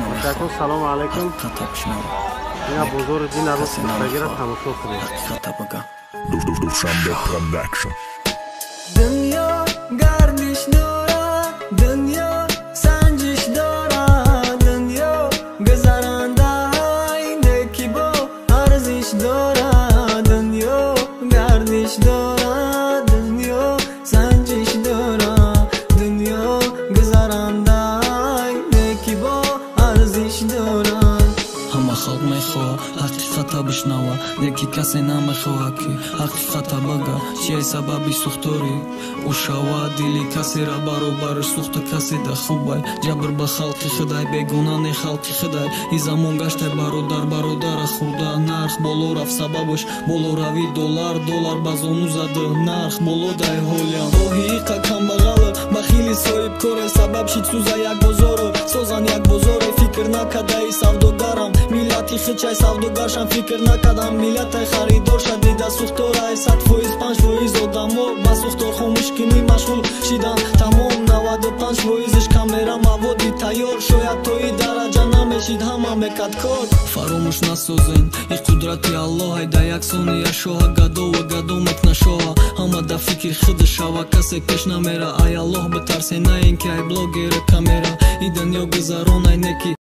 بچه‌ها سلام علیکم. اینا بزرگ دین روز بگیره تماشا کنید. Dushanbe Production. Dünya gardiş dora, dünya sanciş dora, dünya gızaranda hayne ki bu arziş dora, dünya gardiş dora, dünya sanciş dora, dünya gızaranda hayne ki bu arziş dora. Hama xalq mexo, haqiqata bishnava, neki kase namexoa ki haqiqata baga, chiay sababi suxtori ushava dili kase ra barobar suxta kase da khubay jabr ba xalqi xuday begunane xalqi xuday izamon gashte barodar xurda narx bolo raf sababosh bolo ravi dollar bazonu zada narx bolo day holyan ohiqa kambag'al baxili soib kore sabab shit suza yak bozoro sozan yak bozoro fikr nakadai savdogaram millati xichay savdogarsham fikr nakadam millaтай xaridor shadida suxtorai 100% odaмо ба сухтор хомӯшкунӣ машғул шидан тамом 95% камера маводи тайёр шояд тои дараҷа намешид ҳама мекад кор фаромӯш насозен и қудрати аллоҳ айда як сония шоҳа гадо ва гадо мекна шоҳа ҳама да фикр худи шава касе пеш намера ай аллоҳ битарсе на ин ки ай блогера камера и дунё гузаронай неки